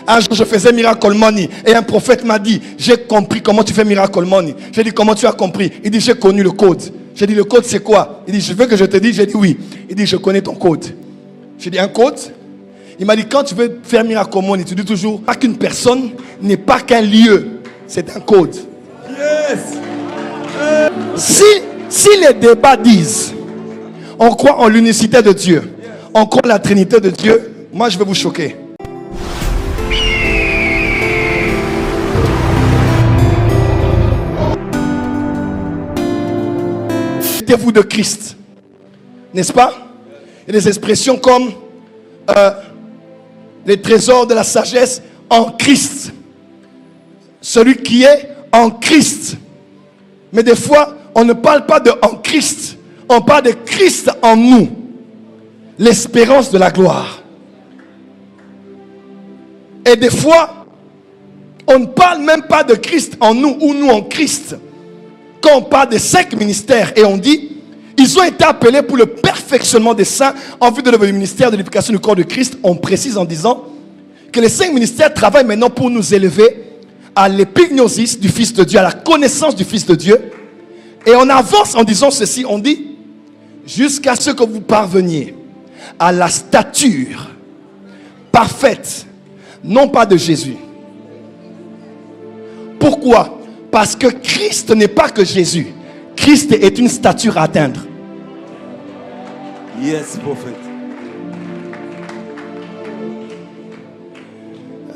Un jour, je faisais Miracle Money et un prophète m'a dit, j'ai compris comment tu fais Miracle Money. J'ai dit, comment tu as compris? Il dit, j'ai connu le code. J'ai dit, le code c'est quoi? Il dit, je veux que je te dise. J'ai dit, oui. Il dit, je connais ton code. J'ai dit, un code? Il m'a dit, quand tu veux faire Miracle Money, tu dis toujours, pas qu'une personne n'est pas qu'un lieu. C'est un code. Yes. Si les débats disent, on croit en l'unicité de Dieu, on croit en la Trinité de Dieu, moi je vais vous choquer. Mettez-vous de Christ, n'est-ce pas? Il y a des expressions comme les trésors de la sagesse en Christ. Celui qui est en Christ. Mais des fois, on ne parle pas de en Christ. On parle de Christ en nous. L'espérance de la gloire. Et des fois, on ne parle même pas de Christ en nous ou nous en Christ. Quand on parle des 5 ministères et on dit, ils ont été appelés pour le perfectionnement des saints en vue de le ministère de l'éducation du corps de Christ, on précise en disant que les 5 ministères travaillent maintenant pour nous élever à l'épignosis du Fils de Dieu, à la connaissance du Fils de Dieu. Et on avance en disant ceci, on dit, jusqu'à ce que vous parveniez à la stature parfaite, non pas de Jésus. Pourquoi? Parce que Christ n'est pas que Jésus. Christ est une stature à atteindre. Yes, prophète.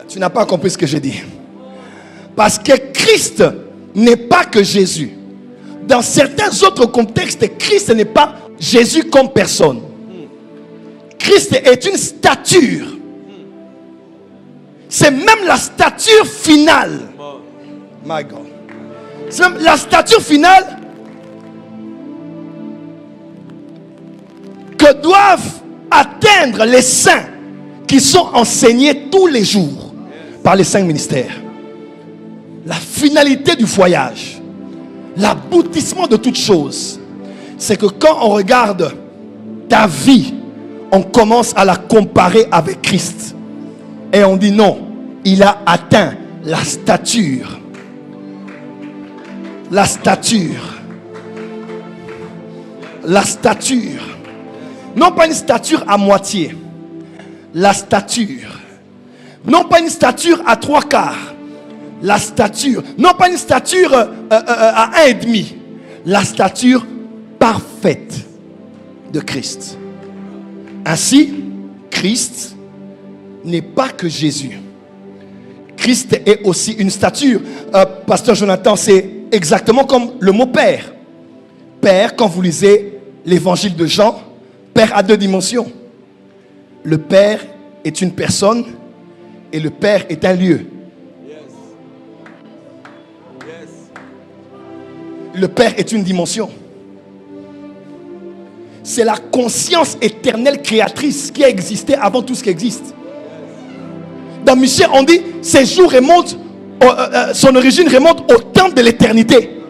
Tu n'as pas compris ce que j'ai dit. Parce que Christ n'est pas que Jésus. Dans certains autres contextes, Christ n'est pas Jésus comme personne. Christ est une stature. C'est même la stature finale. My God. C'est même la stature finale que doivent atteindre les saints qui sont enseignés tous les jours par les 5 ministères. La finalité du voyage, l'aboutissement de toutes choses, c'est que quand on regarde ta vie, on commence à la comparer avec Christ. Et on dit non, il a atteint la stature. La stature. La stature. Non pas une stature à moitié. La stature. Non pas une stature à 3/4. La stature. Non pas une stature à 1,5. La stature parfaite de Christ. Ainsi, Christ n'est pas que Jésus. Christ est aussi une stature. Pasteur Jonathan, c'est exactement comme le mot Père. Père, quand vous lisez l'évangile de Jean, Père a 2 dimensions. Le Père est une personne et le Père est un lieu. Le Père est une dimension. C'est la conscience éternelle créatrice qui a existé avant tout ce qui existe. Dans Michée, on dit, ses jours remontent, son origine remonte au temps de l'éternité.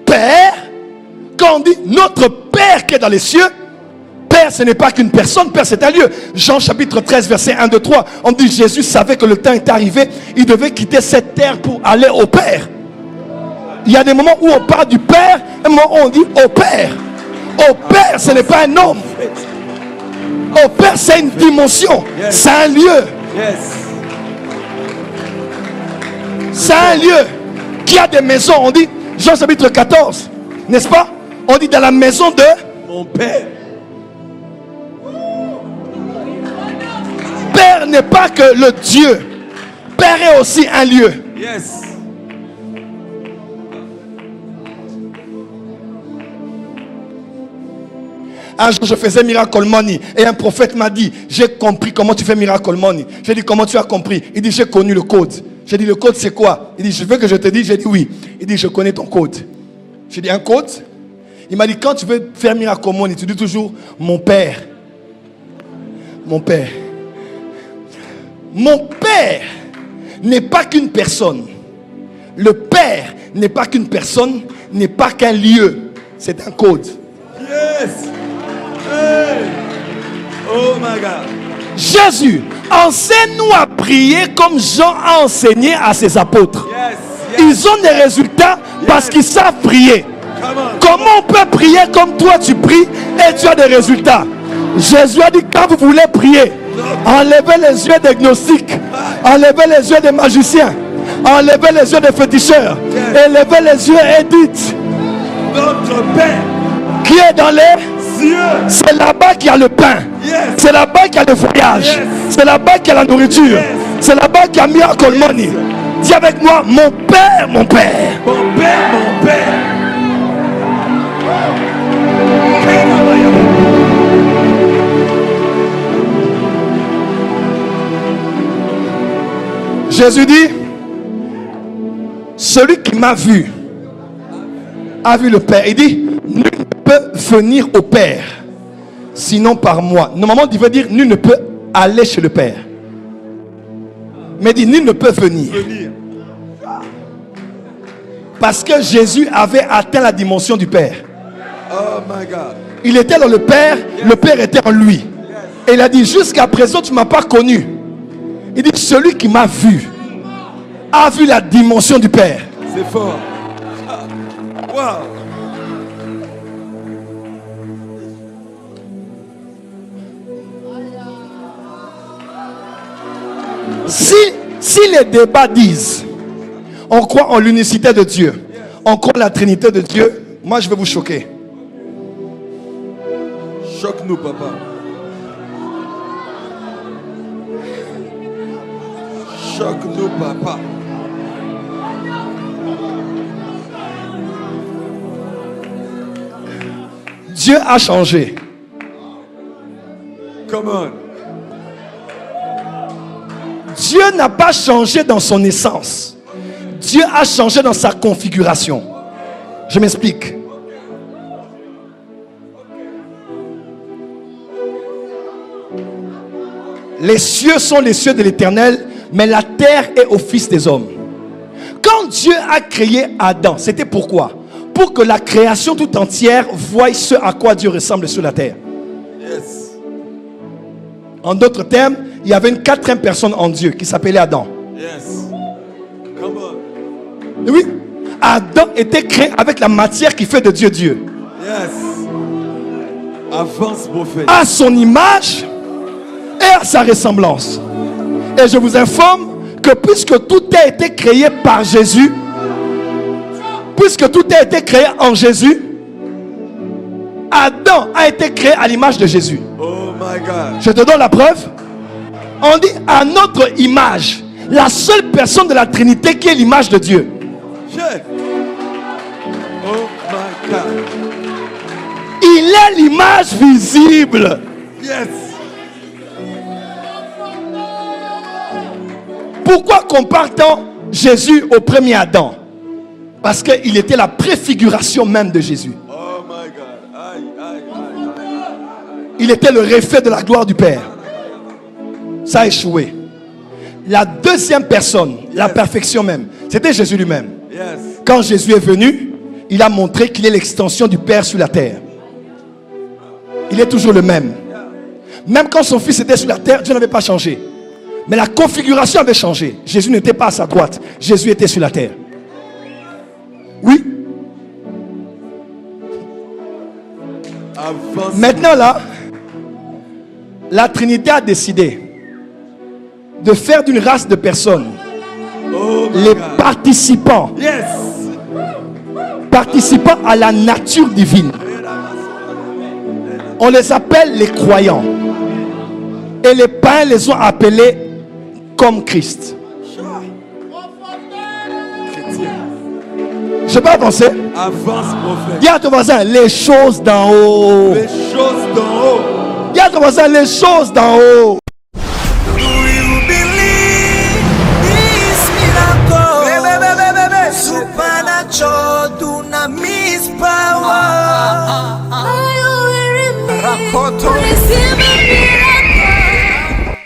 Père, quand on dit notre Père qui est dans les cieux, Père, ce n'est pas qu'une personne, Père, c'est un lieu. Jean chapitre 13, verset 1, 2, 3, on dit, Jésus savait que le temps était arrivé, il devait quitter cette terre pour aller au Père. Il y a des moments où on parle du Père, et un moment où on dit au Père. Au Père, ce n'est pas un homme. Au Père, c'est une dimension. C'est un lieu. C'est un lieu qui a des maisons. On dit, Jean chapitre 14, n'est-ce pas? On dit dans la maison de mon Père. Père n'est pas que le Dieu. Père est aussi un lieu. Yes. Un jour, je faisais Miracle Money et un prophète m'a dit, j'ai compris comment tu fais Miracle Money. J'ai dit, comment tu as compris? Il dit, j'ai connu le code. J'ai dit, le code c'est quoi? Il dit, je veux que je te dise. J'ai dit, oui. Il dit, je connais ton code. J'ai dit, un code? Il m'a dit, quand tu veux faire Miracle Money, tu dis toujours, mon Père. Mon Père. Mon Père n'est pas qu'une personne. Le Père n'est pas qu'une personne, n'est pas qu'un lieu. C'est un code. Yes. Hey. Oh my God. Jésus, enseigne-nous à prier comme Jean a enseigné à ses apôtres. Ils ont des résultats parce qu'ils savent prier. Comment on peut prier comme toi tu pries et tu as des résultats? Jésus a dit, quand vous voulez prier, enlevez les yeux des gnostiques, enlevez les yeux des magiciens, enlevez les yeux des féticheurs, élevez les yeux et dites, notre Père qui est dans les cieux, c'est là-bas qu'il y a le pain, c'est là-bas qu'il y a le voyage, c'est là-bas qu'il y a la nourriture, c'est là-bas qu'il y a miracle money. Dis avec moi, mon Père, mon Père, mon Père, mon Père. Jésus dit, celui qui m'a vu a vu le Père. Il dit, nul ne peut venir au Père sinon par moi. Normalement, il veut dire, nul ne peut aller chez le Père. Mais il dit, nul ne peut venir. Parce que Jésus avait atteint la dimension du Père. Oh my God. Il était dans le Père était en lui. Et il a dit, jusqu'à présent, tu ne m'as pas connu. Il dit, celui qui m'a vu a vu la dimension du Père. C'est fort. Wow. Si les débats disent, on croit en l'unicité de Dieu, on croit en la Trinité de Dieu, moi je vais vous choquer. Choque-nous, papa. Choque-nous, papa. Dieu a changé. Come on. Dieu n'a pas changé dans son essence. Dieu a changé dans sa configuration. Je m'explique. Les cieux sont les cieux de l'Éternel, mais la terre est au Fils des hommes. Quand Dieu a créé Adam, c'était pourquoi? Pour que la création tout entière voie ce à quoi Dieu ressemble sur la terre. Yes. En d'autres termes, il y avait une quatrième personne en Dieu qui s'appelait Adam. Yes. Come on. Oui, Adam était créé avec la matière qui fait de Dieu Dieu. Yes. Avance, prophète. À son image et à sa ressemblance. Et je vous informe que puisque tout a été créé par Jésus, puisque tout a été créé en Jésus, Adam a été créé à l'image de Jésus. Oh my God. Je te donne la preuve. On dit à notre image, la seule personne de la Trinité qui est l'image de Dieu. Oh my God. Il est l'image visible. Yes. Pourquoi compare-t-on Jésus au premier Adam? Parce qu'il était la préfiguration même de Jésus. Oh my God. Il était le reflet de la gloire du Père. Ça a échoué. La deuxième personne, la perfection même, c'était Jésus lui-même. Quand Jésus est venu, il a montré qu'il est l'extension du Père sur la terre. Il est toujours le même. Même quand son fils était sur la terre, Dieu n'avait pas changé. Mais la configuration avait changé. Jésus n'était pas à sa droite. Jésus était sur la terre. Oui. Maintenant là, la Trinité a décidé de faire d'une race de personnes les participants. Yes. Participants à la nature divine. On les appelle les croyants. Et les païens les ont appelés comme Christ. Je peux avancer? Avance, prophète. Dis à ton voisin, les choses d'en haut. Les choses d'en haut. Dis à ton voisin, les choses d'en haut.